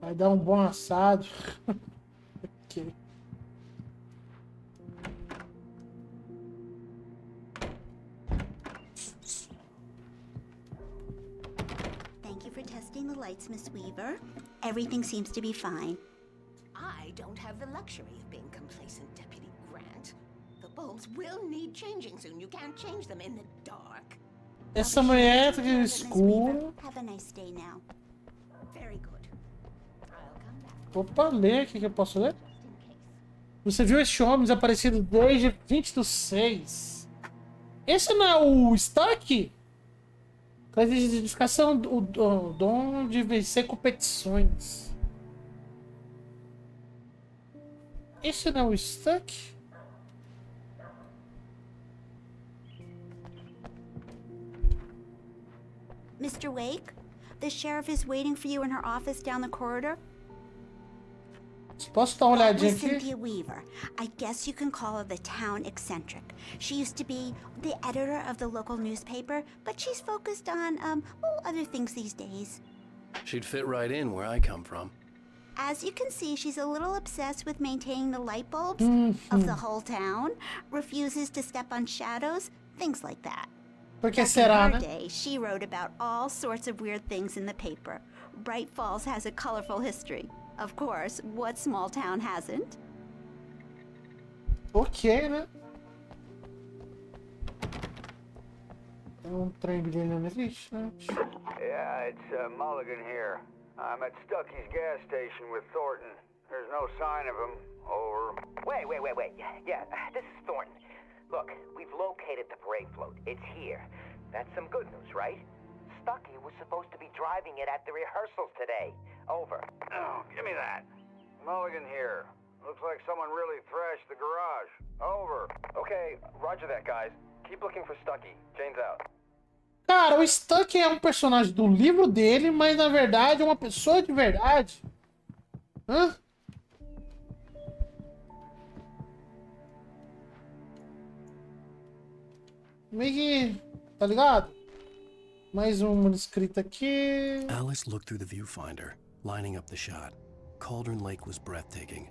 Vai dar um bom assado. Ok. Thank you for testing the lights, Miss Weaver. Everything seems to be fine. I don't have the luxury of being complacent, Deputy Grant. The bulbs will need changing soon. You can't change them in the dark. Essa mulher tá de escuro. Have a nice day now. Very good. I'll come back Opa, ler. O que eu posso ler? just in case. Você viu este homem desaparecido desde 20/6. Esse não é o Stark? Traz identificação do dom de vencer competições. Esse não é o Stark? Mr. Wake, the sheriff is waiting for you in her office down the corridor. Posso dar uma That olhadinha was aqui? Cynthia Weaver. I guess you can call her the town eccentric. She used to be the editor of the local newspaper, but she's focused on, other things these days. She'd fit right in where I come from. As you can see, she's a little obsessed with maintaining the light bulbs of the whole town, refuses to step on shadows, things like that. Porque Back será, in her né? day, she wrote about all sorts of weird things in the paper. Bright Falls has a colorful history. Of course, what small town hasn't? Ok, né? Tem trem brilhando ali, gente. Yeah, it's Mulligan here. I'm at Stucky's gas station with Thornton. There's no sign of him. Over. Wait. Yeah, this is Thornton. Look, we've located the parade float. It's here. That's some good news, right? Stucky was supposed to be driving it at the rehearsals today. Over. Oh, give me that. Mulligan here. Looks like someone really thrashed the garage. Over. Okay, roger that, guys. Keep looking for Stucky. Jane's out. Cara, o Stuck é um personagem do livro dele, mas na verdade é uma pessoa de verdade. Hã? Meio que... Tá ligado? Mais uma escrita aqui. Alice looked through the viewfinder, lining up the shot. Cauldron Lake was breathtaking.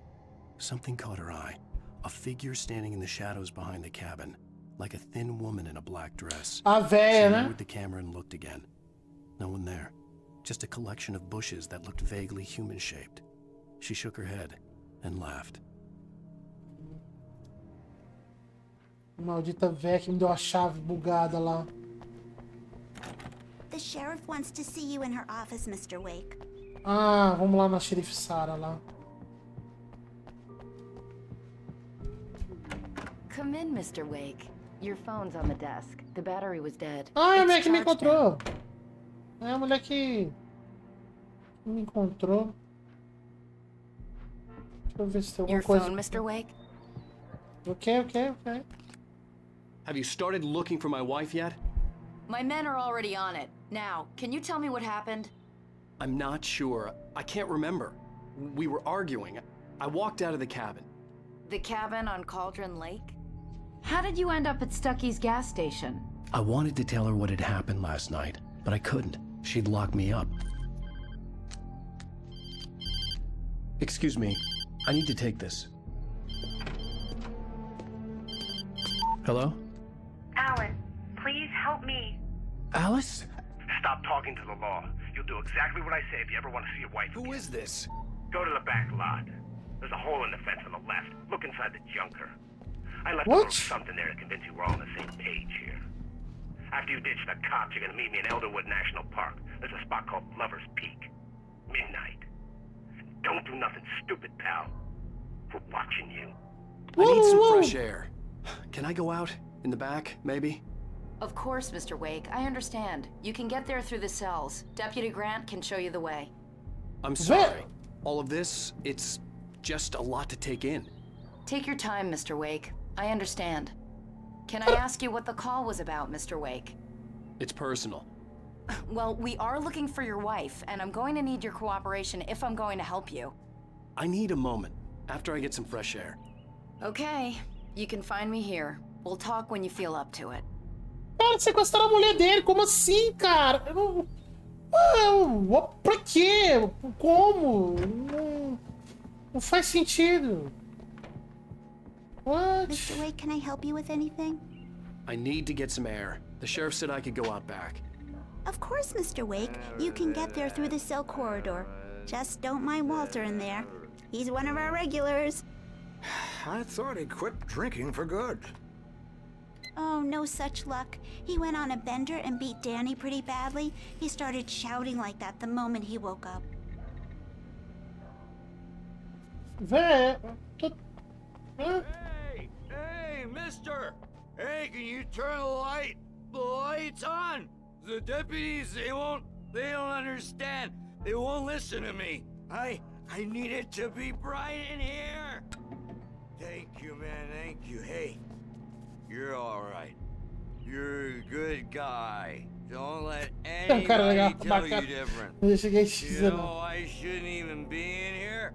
Something caught her eye. A figure standing in the shadows behind the cabin, like a thin woman in a black dress. A véia, She né? lowered the camera and looked again. No one there. Just a collection of bushes that looked vaguely human-shaped. She shook her head and laughed. Maldita véia que me deu a chave bugada lá. The sheriff wants to see you in her office, Mr. Wake. Ah, vamos lá na xerife Sarah lá. Come in, Mr. Wake. Your phone's on the desk. The battery was dead. Ah, é a It's mulher que me charged now. encontrou. É a mulher que me encontrou. Deixa eu ver se tem alguma Your coisa. phone, Mr. Wake? Ok. Have you started looking for my wife yet? My men are already on it. Now, can you tell me what happened? I'm not sure. I can't remember. We were arguing. I walked out of the cabin. The cabin on Cauldron Lake? How did you end up at Stucky's gas station? I wanted to tell her what had happened last night, but I couldn't. She'd lock me up. Excuse me. I need to take this. Hello? Alan, please help me. Alice? Stop talking to the law. You'll do exactly what I say if you ever want to see your wife again. Who is this? Go to the back lot. There's a hole in the fence on the left. Look inside the junker. I left a What? little something there to convince you we're all on the same page here. After you ditch the cops, you're gonna meet me in Elderwood National Park. There's a spot called Lover's Peak. Midnight. Don't do nothing stupid, pal. We're watching you. I need some Whoa. fresh air. Can I go out? In the back, maybe? Of course, Mr. Wake. I understand. You can get there through the cells. Deputy Grant can show you the way. I'm sorry. All of this, it's just a lot to take in. Take your time, Mr. Wake. I understand. Can I ask you what the call was about, Mr. Wake? It's personal. Well, we are looking for your wife, and I'm going to need your cooperation if I'm going to help you. I need a moment, after I get some fresh air. Okay. You can find me here. We'll talk when you feel up to it. Cara, sequestraram a mulher dele. Como assim, cara? Pra quê? Como? Não faz sentido. What? Mr. Wake, can I help you with anything? I need to get some air. The sheriff said I could go out back. Of course, Mr. Wake. You can get there through the cell corridor. Just don't mind Walter in there. He's one of our regulars. I thought he quit drinking for good. Oh, no such luck. He went on a bender and beat Danny pretty badly. He started shouting like that the moment he woke up. Véi, Hey, mister! Hey, can you turn the lights on? The deputies, they don't understand. They won't listen to me. I need it to be bright in here. Thank you, man, thank you. Hey, you're all right. You're a good guy. Don't let anybody tell you different. You know, I shouldn't even be in here.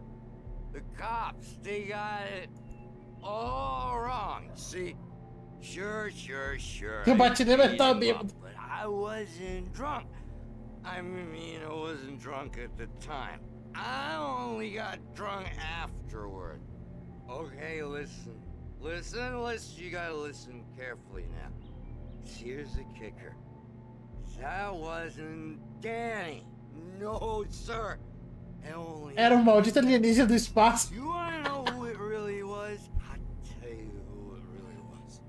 The cops, they got it all wrong. See, sure. Eu bati nele, mas tava bêbado. But I wasn't drunk. I mean, I wasn't drunk at the time. I only got drunk afterward. Okay, listen. You gotta listen carefully now. Here's the kicker. That wasn't Danny. No, sir. Era um maldito alienígena do espaço. You wanna know who it really was? I'll tell you who it really was.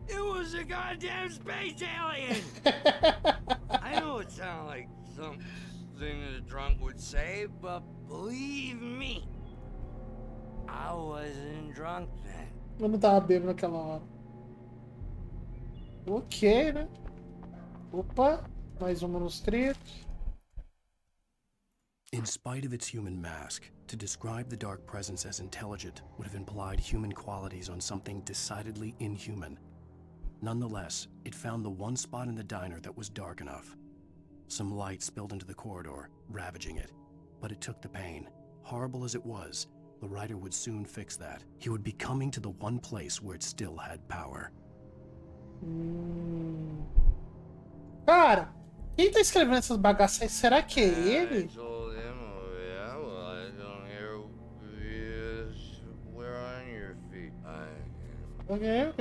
It was a goddamn space alien! I know it sounds like something that a drunk would say, but believe me, I wasn't drunk then. Eu não tava bêbado naquela hora. Ok, né? Opa, mais um manuscrito. In spite of its human mask, to describe the dark presence as intelligent would have implied human qualities on something decidedly inhuman. Nonetheless, it found the one spot in the diner that was dark enough. Some light spilled into the corridor, ravaging it. But it took the pain. Horrible as it was, the writer would soon fix that. He would be coming to the one place where it still had power. Cara, quem tá escrevendo essas bagaças aí? Será que é ele? Ok.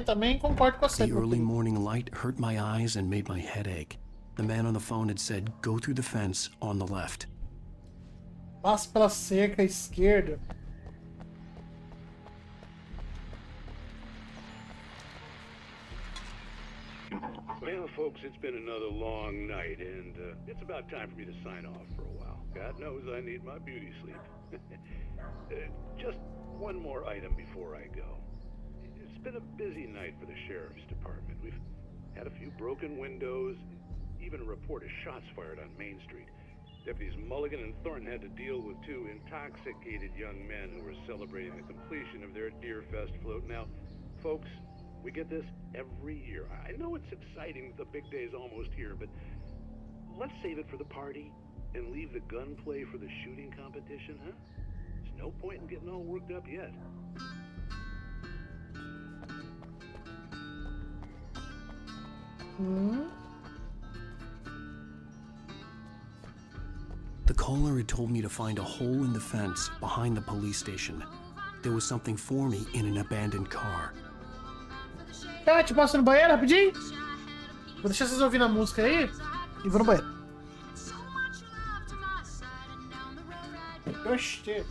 Também concordo com você. The early morning light hurt my eyes and made my head ache. The man on the phone had said, go through the fence on the left. Passa pela cerca à esquerda. Well, folks, it's been another long night, and it's about time for me to sign off for a while. God knows I need my beauty sleep. Just one more item before I go. It's been a busy night for the Sheriff's Department. We've had a few broken windows, even a report of shots fired on Main Street. Deputies Mulligan and Thornton had to deal with two intoxicated young men who were celebrating the completion of their Deer Fest float. Now, folks, we get this every year. I know it's exciting, the big day's almost here, but let's save it for the party and leave the gunplay for the shooting competition, huh? There's no point in getting all worked up yet. The caller had told me to find a hole in the fence behind the police station. There was something for me in an abandoned car. Tá, te passo no banheiro rapidinho? Vou deixar vocês ouvindo a música aí e vou no banheiro. Gostei.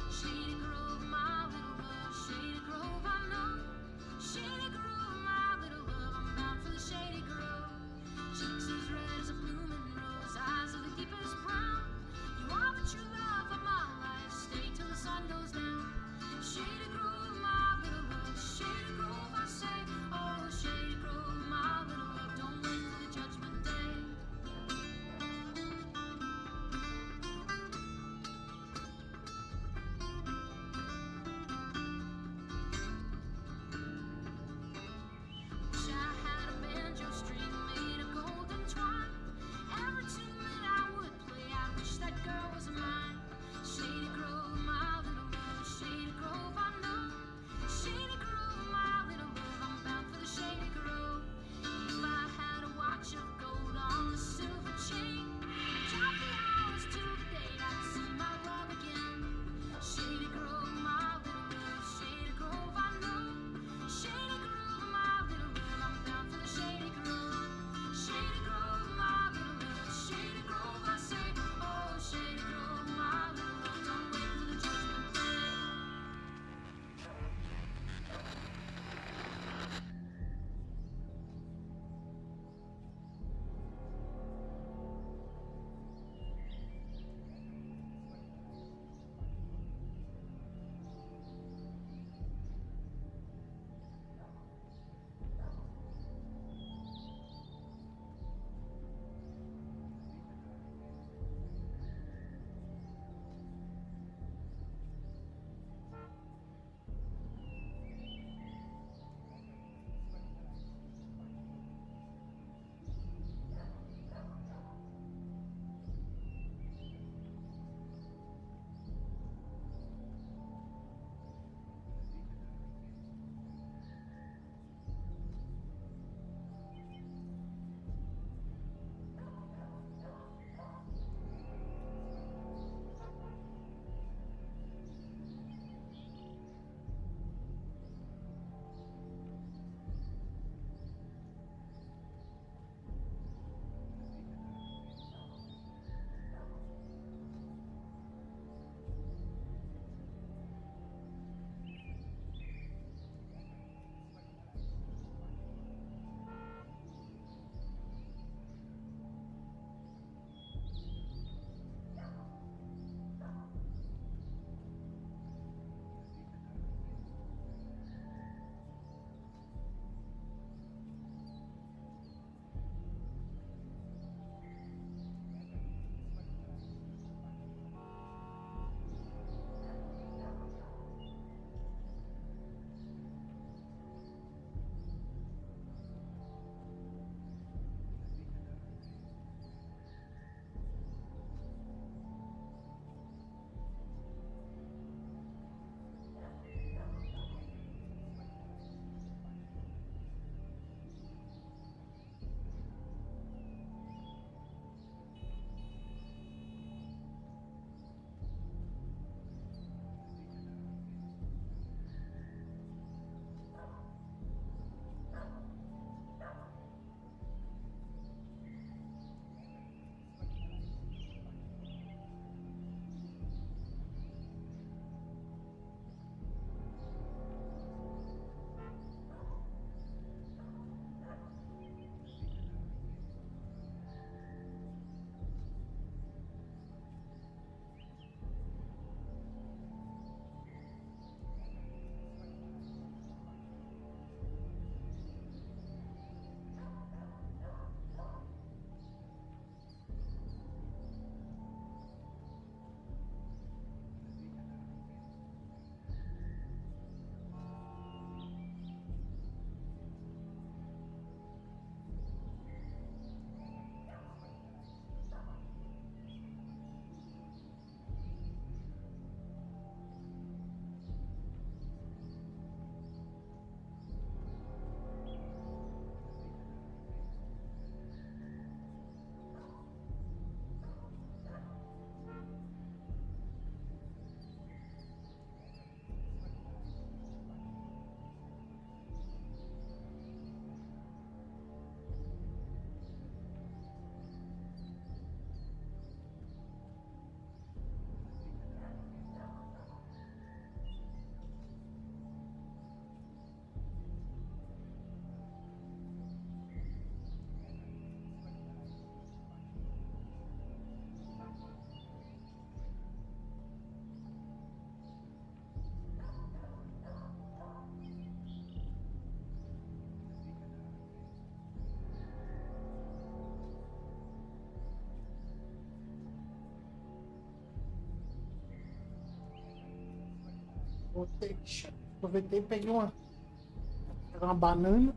Aproveitei e peguei uma banana.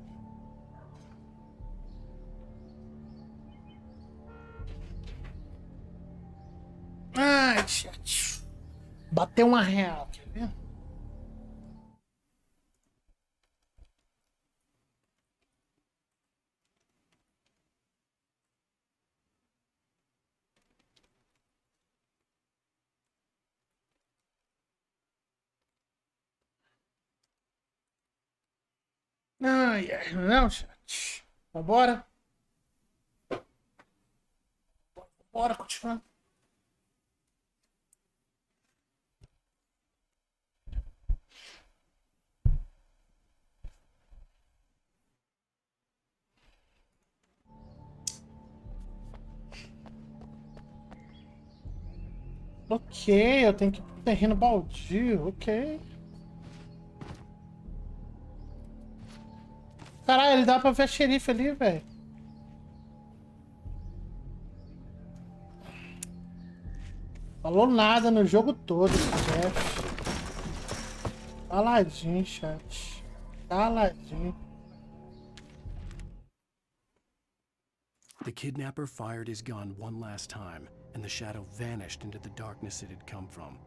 Ai, chat. Bateu uma real, quer ver? Ai, ai, não, chat. Vambora. Bora continuar. Ok, eu tenho que ir pro terreno baldio, ok. Caralho, ele dá pra ver a xerife ali, velho. Falou nada no jogo todo, chefe. Caladinho, chat. Caladinho. The kidnapper fired his gun one last time, and the shadow vanished into the darkness it had come from.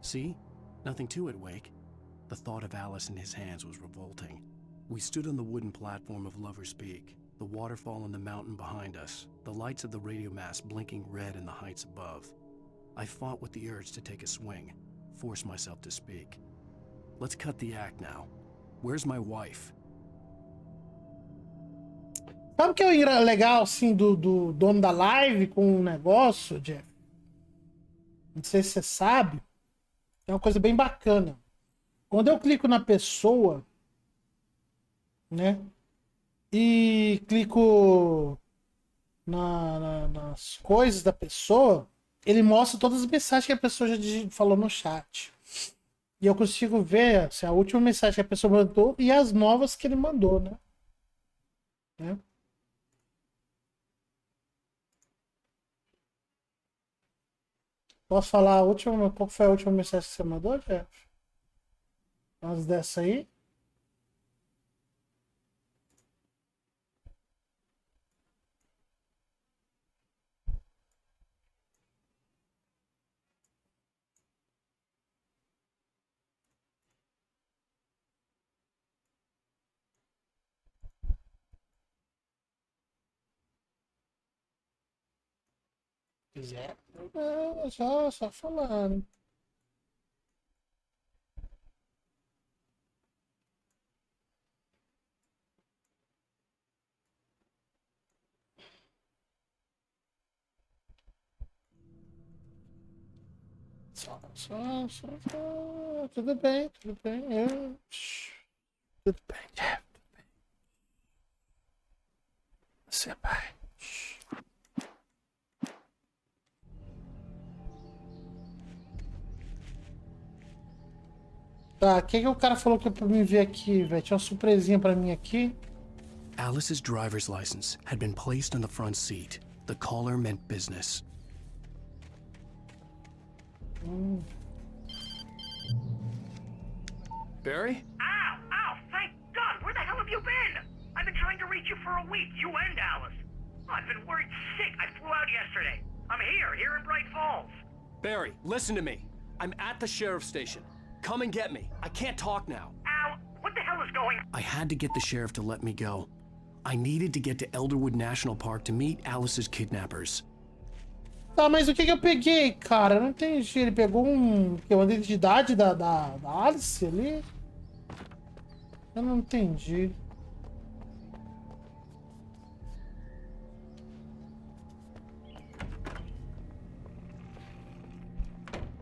See? Nothing to it, Wake. The thought of Alice in his hands was revolting. We stood on the wooden platform of Lover's Peak, the waterfall and the mountain behind us, the lights of the radio mast blinking red in the heights above. I fought with the urge to take a swing, force myself to speak. Let's cut the act now. Where's my wife? Sabe o que é legal, assim, do dono da live com o negócio, Jeff? Não sei se você sabe. É uma coisa bem bacana. Quando eu clico na pessoa, né? E clico nas coisas da pessoa, ele mostra todas as mensagens que a pessoa já falou no chat. E eu consigo ver assim, a última mensagem que a pessoa mandou e as novas que ele mandou, né? Posso falar a última? Qual foi a última mensagem que você mandou, Jeff? Umas dessa aí? Quiser. Só falando. Tudo bem, tudo bem. Tudo bem, Jeff, tudo bem. Você vai. Tá, o que o cara falou que é pra mim ver aqui, velho? Tinha uma surpresinha pra mim aqui. Alice's driver's license had been placed on the front seat. The caller meant business. Barry? Ow! Ow! Thank God! Where the hell have you been? I've been trying to reach you for a week, you and Alice. I've been worried sick. I flew out yesterday. I'm here in Bright Falls. Barry, listen to me. I'm at the sheriff's station. Come and get me. I can't talk now. Ow! What the hell is going on? I had to get the sheriff to let me go. I needed to get to Elderwood National Park to meet Alice's kidnappers. Tá, mas o que eu peguei, cara? Eu não entendi. Ele pegou uma identidade da Alice ali? Eu não entendi.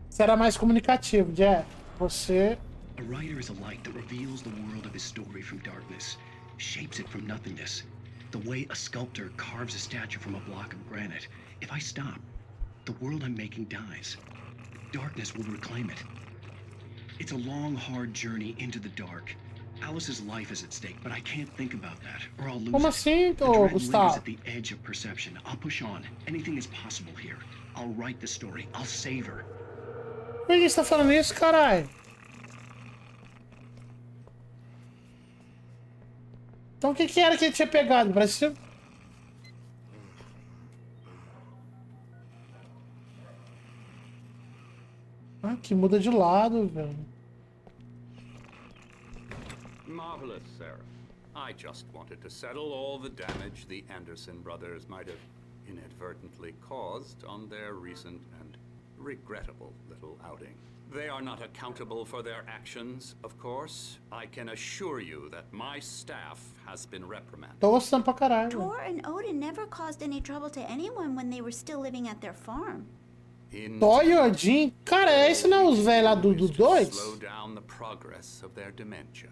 Será mais comunicativo, Jeff. Você... A writer is a light that reveals the world of his story from darkness, shapes it from nothingness. The way a sculptor carves a statue from a block of granite. If I stop, the world I'm making dies. Darkness will reclaim it. It's a long, hard journey into the dark. Alice's life is at stake, but I can't think about that, or I'll lose Como it. assim, The dread Gustavo? lingers at the edge of perception. I'll push on. Anything is possible here. I'll write the story. I'll save her. Por que você tá falando isso, caralho? Então o que que era que ele tinha pegado? Parecia... Ah, que muda de lado, velho. Marvelous, Sarah. I just wanted to settle all the damage the Anderson brothers might have inadvertently caused on their recent and regrettable little outing. They are not accountable for their actions, of course. I can assure you that my staff has been reprimanded. Tô gostando pra caralho. Tor and Odin never caused any trouble to anyone when they were still living at their farm. Thor e Odin? Cara, esse não é os velhos lá do 2? Slow down the progress of their dementia.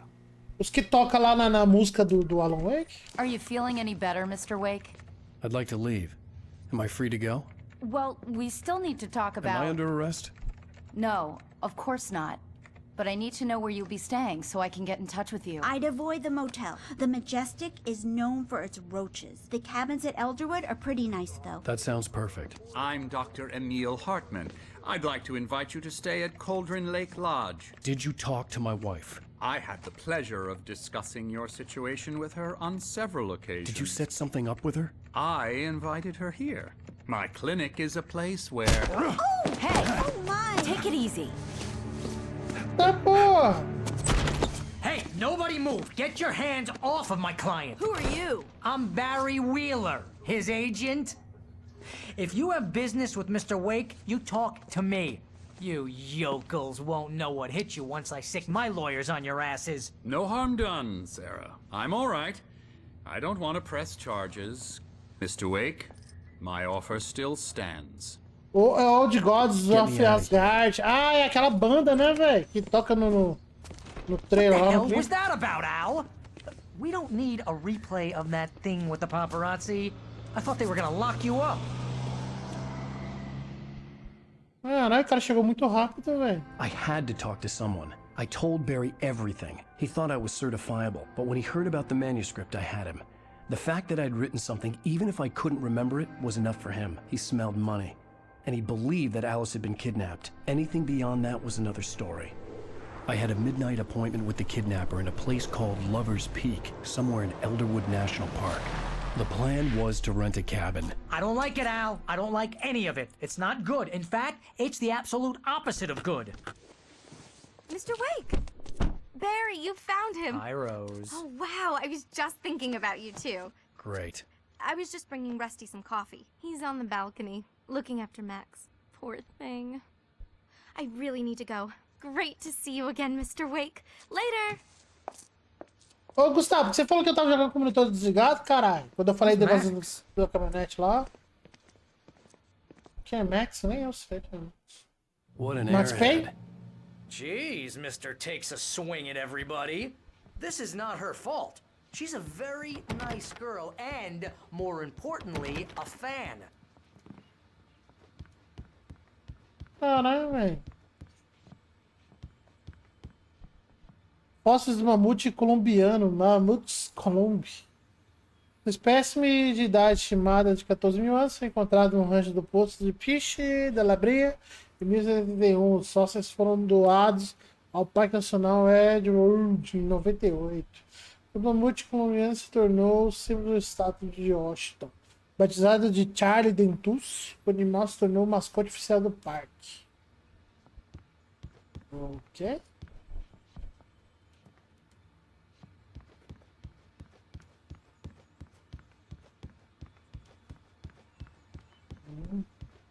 Os que toca lá na música do Alan Wake? Are you feeling any better, Mr. Wake? I'd like to leave. Am I free to go? Well, we still need to talk about... Am I under arrest? No, of course not. But I need to know where you'll be staying so I can get in touch with you. I'd avoid the motel. The Majestic is known for its roaches. The cabins at Elderwood are pretty nice, though. That sounds perfect. I'm Dr. Emil Hartman. I'd like to invite you to stay at Cauldron Lake Lodge. Did you talk to my wife? I had the pleasure of discussing your situation with her on several occasions. Did you set something up with her? I invited her here. My clinic is a place where... Oh! Hey! Oh, my! Take it easy. Tá porra! Hey, nobody move! Get your hands off of my client! Who are you? I'm Barry Wheeler, his agent. If you have business with Mr. Wake, you talk to me. You yokels won't know what hit you once I sick my lawyers on your asses. No harm done, Sarah. I'm all right. I don't want to press charges. Mr. Wake, my offer still stands. O Old Gods of Asgard. Ah, é aquela banda, né, velho? Que toca no trailer. What the hell was that about, Al? We don't need a replay of that thing with the paparazzi. I thought they were gonna lock you up. Caralho, o cara chegou muito rápido, velho. I had to talk to someone. I told Barry everything. He thought I was certifiable, but when he heard about the manuscript, I had him. The fact that I'd written something, even if I couldn't remember it, was enough for him. He smelled money. And he believed that Alice had been kidnapped. Anything beyond that was another story. I had a midnight appointment with the kidnapper in a place called Lover's Peak, somewhere in Elderwood National Park. The plan was to rent a cabin. I don't like it, Al. I don't like any of it. It's not good. In fact, it's the absolute opposite of good. Mr. Wake! Barry, you found him! Hi, Rose. Oh, wow. I was just thinking about you, too. Great. I was just bringing Rusty some coffee. He's on the balcony, looking after Max. Poor thing. I really need to go. Great to see you again, Mr. Wake. Later! Ô, Gustavo, você falou que eu tava jogando com o monitor desligado, caralho? Quando eu falei do negócio da caminhonete lá. Quem é Max? Nem eu sei. What an Max Payne? Jeez, Mr. Takes a swing at everybody. This is not her fault. She's a very nice girl and, more importantly, a fan. Caralho, velho. Fósseis do mamute colombiano, Mammutus columbi. Uma espécime de idade estimada de 14 mil anos foi encontrado no rancho do Poço de Piche da Labria em 1981. Os fósseis foram doados ao Parque Nacional Edgewood em 98. O mamute colombiano se tornou o símbolo do estado de Washington. Batizado de Charlie Dentus, o animal se tornou o mascote oficial do parque. Ok.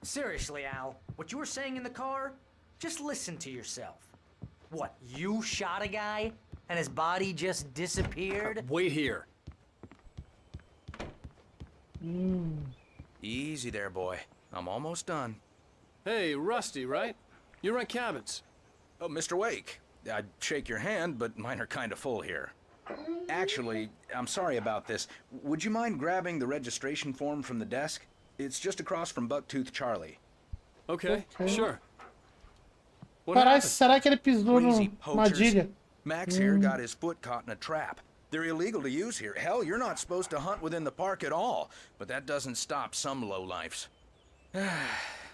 Seriously, Al, what you were saying in the car? Just listen to yourself. What, you shot a guy and his body just disappeared? Wait here. Easy there, boy. I'm almost done. Hey, Rusty, right? You rent cabins. Oh, Mr. Wake. I'd shake your hand, but mine are kind of full here. Actually, I'm sorry about this. Would you mind grabbing the registration form from the desk? It's just across from Bucktooth Charlie. Okay, sure. Caralho, será que ele pisou Crazy numa armadilha? Max here got his foot caught in a trap. They're illegal to use here. Hell, you're not supposed to hunt within the park at all. But that doesn't stop some lowlifes.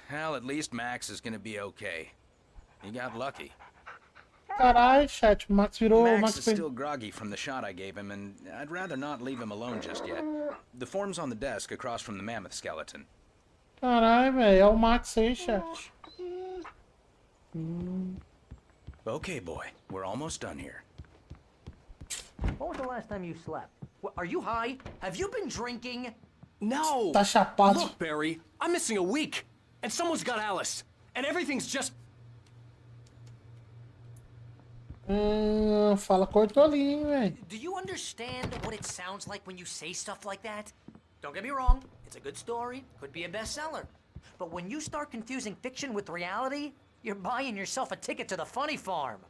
Hell, at least Max is gonna be okay. He got lucky. Caralho, chat, o Max virou... Max is still groggy from the shot I gave him, and I'd rather not leave him alone just yet. The form's on the desk across from the mammoth skeleton. Caralho, velho, é o Max aí, chat. Okay, boy, we're almost done here. When was the last time you slept? Are you high? Have you been drinking? No! Tá chapado. Look, Barry, I'm missing a week, and someone's got Alice, and everything's just... Fala cortou ali, hein, velho. Do you understand what it sounds like when you say stuff like that? Don't get me wrong, it's a good story, could be a bestseller. But when you start confusing fiction with reality, you're buying yourself a ticket to the funny farm.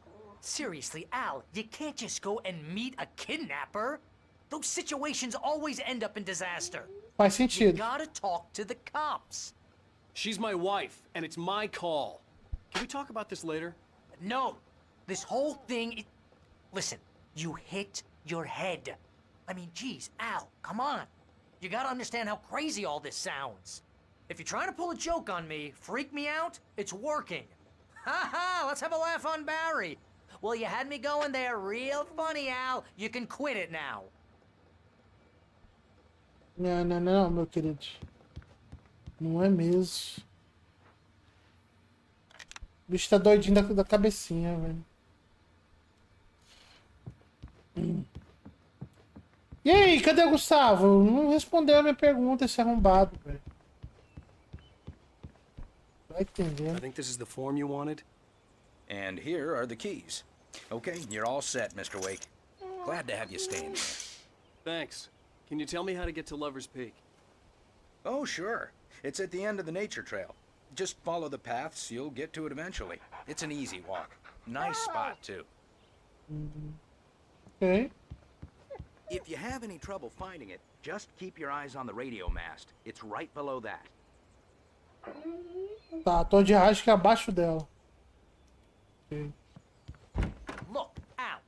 Seriously, Al, you can't just go and meet a kidnapper. Those situations always end up in disaster. Faz sentido. You gotta talk to the cops. She's my wife, and it's my call. Can we talk about this later? No. This whole thing... Listen, you hit your head. I mean, geez, Al, come on. You gotta understand how crazy all this sounds. If you're trying to pull a joke on me, freak me out, it's working. Ha ha, let's have a laugh on Barry. Well, you had me going there real funny, Al. You can quit it now. Não, meu querido. Não é mesmo. O bicho tá doidinho da cabecinha, velho. E aí, cadê o Gustavo? Não respondeu a minha pergunta, esse arrombado, velho. Vai entender. I think this is the form you wanted. And here are the keys. Okay, you're all set, Mr. Wake. Glad to have you staying here. Thanks. Can you tell me how to get to Lover's Peak? Oh, sure. It's at the end of the nature trail. Just follow the paths, you'll get to it eventually. It's an easy walk. Nice spot, too. Okay. If you have any trouble finding it, just keep your eyes on the radio mast. It's right below that. Tá, tô de rádio que é abaixo dela. Okay. Look, Al,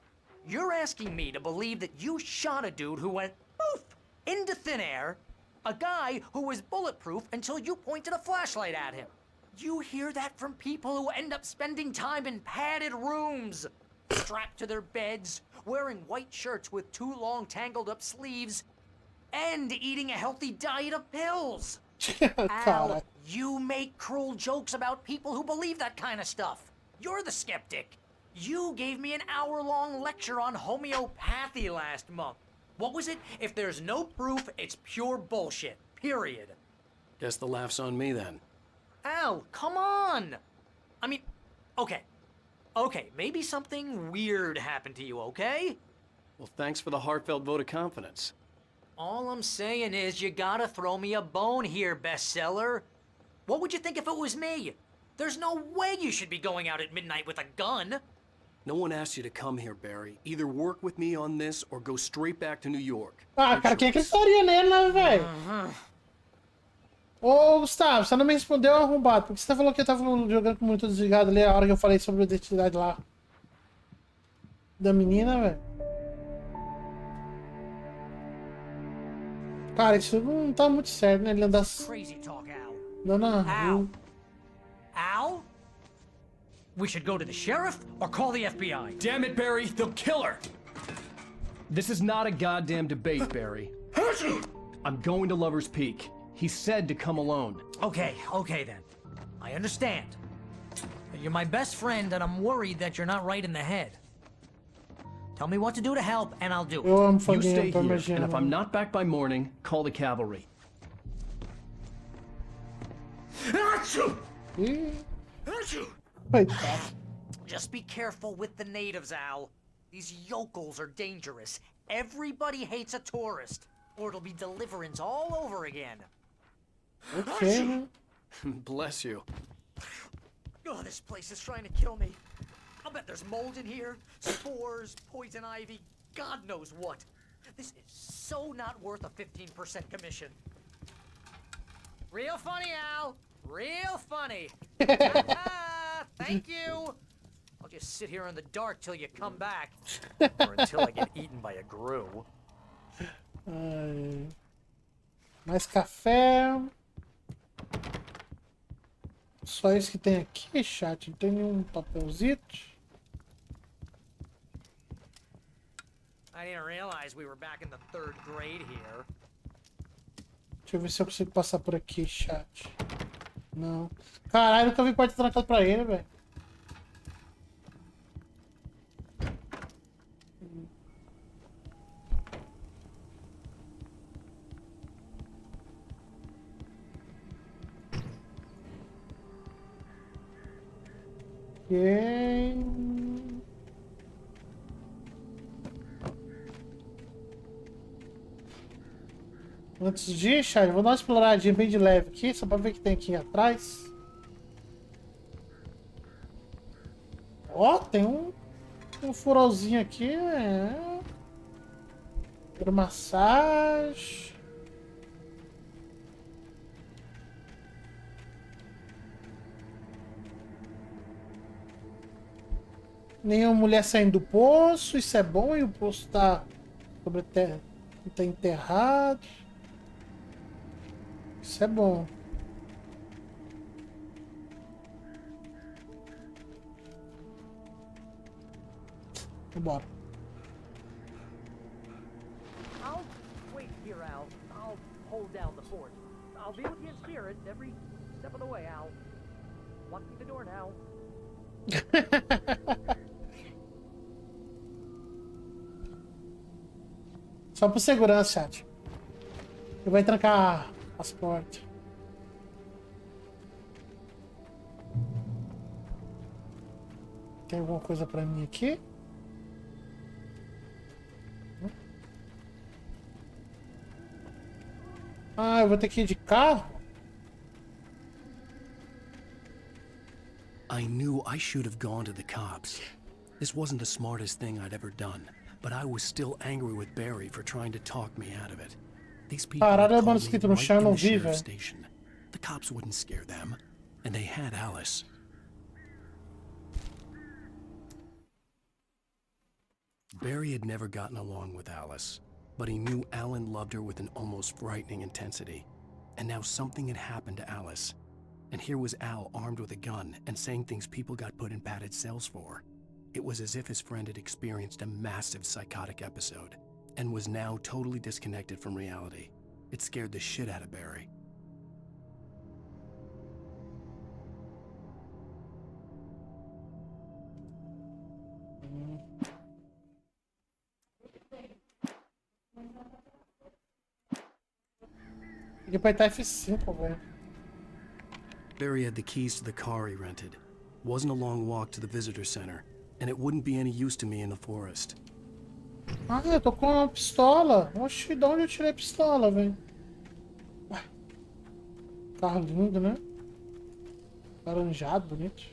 you're asking me to believe that you shot a dude who went poof into thin air, a guy who was bulletproof until you pointed a flashlight at him. You hear that from people who end up spending time in padded rooms, strapped to their beds, wearing white shirts with too long tangled up sleeves, and eating a healthy diet of pills. Al, you make cruel jokes about people who believe that kind of stuff. You're the skeptic. You gave me an hour-long lecture on homeopathy last month. What was it? If there's no proof, it's pure bullshit. Period. Guess the laugh's on me then. Al, come on! I mean, okay. Okay, maybe something weird happened to you, okay? Well, thanks for the heartfelt vote of confidence. All I'm saying is you gotta throw me a bone here, bestseller. What would you think if it was me? There's no way you should be going out at midnight with a gun. No one asked you to come here, Barry. Either work with me on this or go straight back to New York. Ah, cara, quem acreditaria nele, né, velho? Ô, Gustavo, você não me respondeu, arrombado. Por que você falou que eu tava jogando com muito desligado ali a hora que eu falei sobre a identidade lá? Da menina, velho. Cara, isso não tá muito certo, né? Ele andar... Al? Al? We should go to the sheriff or call the FBI. Damn it, Barry, they'll kill her! This is not a goddamn debate, Barry. I'm going to Lover's Peak. He said to come alone. Okay then. I understand. You're my best friend and I'm worried that you're not right in the head. Tell me what to do to help and I'll do it. You stay here, and if I'm not back by morning, call the cavalry. Just be careful with the natives, Al. These yokels are dangerous. Everybody hates a tourist, or it'll be deliverance all over again. Okay. Bless you. Oh, this place is trying to kill me. I'll bet there's mold in here, spores, poison ivy, God knows what. This is so not worth a 15% commission. Real funny, Al. Real funny. Thank you. I'll just sit here in the dark till you come back. Or until I get eaten by a grue. Mais café. Só isso que tem aqui, chat. Não tem nenhum papelzito. I didn't realize we were back in the 3rd grade here. Deixa eu ver se eu consigo passar por aqui, chat. Não. Caralho, nunca vi porta trancada pra ele, velho. Antes de ir, chat, vou dar uma exploradinha bem de leve aqui, só pra ver o que tem aqui atrás. Ó, tem um furozinho aqui, massagem. Nenhuma mulher saindo do poço, isso é bom, e o poço tá sobre terra, tá enterrado. Isso é bom. Vambora. I'll wait here, Al. I'll hold down the fort. I'll be with you in spirit every step of the way, Al. Lock me the door now. Só por segurança, chat. Ele vai trancar as portas. Tem alguma coisa pra mim aqui? Ah, eu vou ter que ir de carro? I knew I should have gone to the cops. This wasn't the smartest thing I'd ever done, but I was still angry with Barry for trying to talk me out of it. These people had Caralho, called mano, me escrito no right chão, in não the vi, sheriff's velho. station. The cops wouldn't scare them, and they had Alice. Barry had never gotten along with Alice, but he knew Alan loved her with an almost frightening intensity. And now something had happened to Alice. And here was Al armed with a gun and saying things people got put in padded cells for. It was as if his friend had experienced a massive psychotic episode and was now totally disconnected from reality. It scared the shit out of Barry. Ele vai estar F5, velho. Barry had the keys to the car he rented. Wasn't a long walk to the visitor center, and it wouldn't be any use to me in the forest. Ah, eu tô com uma pistola. Oxi, de onde eu tirei a pistola, velho? Carro lindo, né? Laranjado, bonito.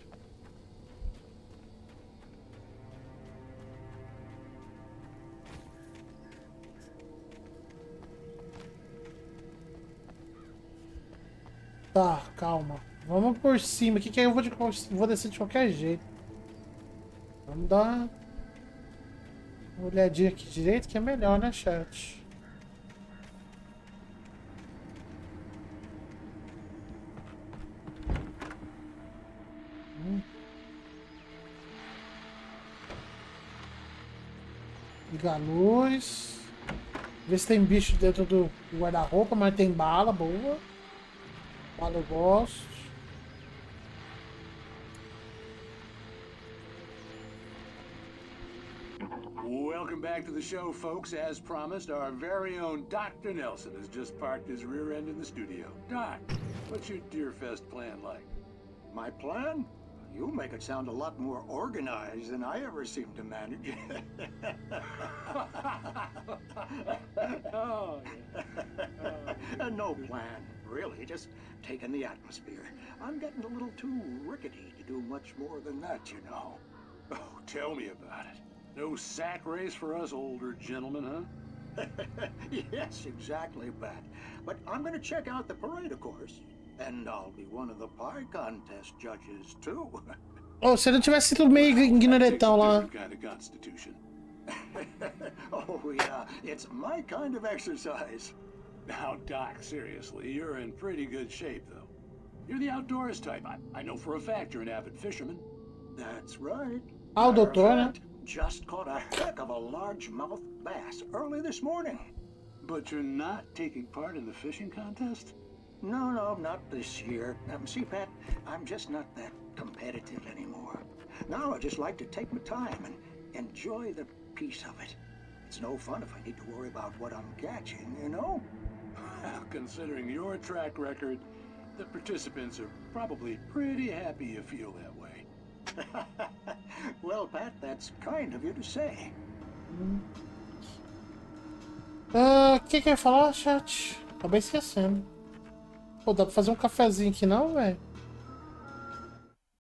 Tá, calma. Vamos por cima aqui, que aí eu vou descer de qualquer jeito. Vamos dar uma olhadinha aqui direito, que é melhor, né, chat? Ligar a luz. Ver se tem bicho dentro do guarda-roupa, mas tem bala, boa. Bala eu gosto. Welcome back to the show, folks. As promised, our very own Dr. Nelson has just parked his rear end in the studio. Doc, what's your Deerfest plan like? My plan? You make it sound a lot more organized than I ever seem to manage. Oh, yeah. No plan, really. Just taking the atmosphere. I'm getting a little too rickety to do much more than that, you know. Oh, tell me about it. No sack race for us older gentlemen, huh? Yes, exactly, Pat. But I'm gonna check out the parade, of course. And I'll be one of the pie contest judges, too. Oh, se eu não tivesse sido meio ignorantão lá. Kind of constitution. Oh, yeah. It's my kind of exercise. Now, Doc, seriously, you're in pretty good shape, though. You're the outdoors type. I know for a fact you're an avid fisherman. That's right. Ah, o doutor, né? just caught a heck of a largemouth bass early this morning. But you're not taking part in the fishing contest? No, not this year. See, Pat, I'm just not that competitive anymore. Now I just like to take my time and enjoy the peace of it. It's no fun if I need to worry about what I'm catching, you know? Considering your track record, the participants are probably pretty happy you feel that way. Well, Pat, that's kind of you to say. Que eu ia falar, chat? Acabei esquecendo. Pô, dá pra fazer um cafezinho aqui não, velho?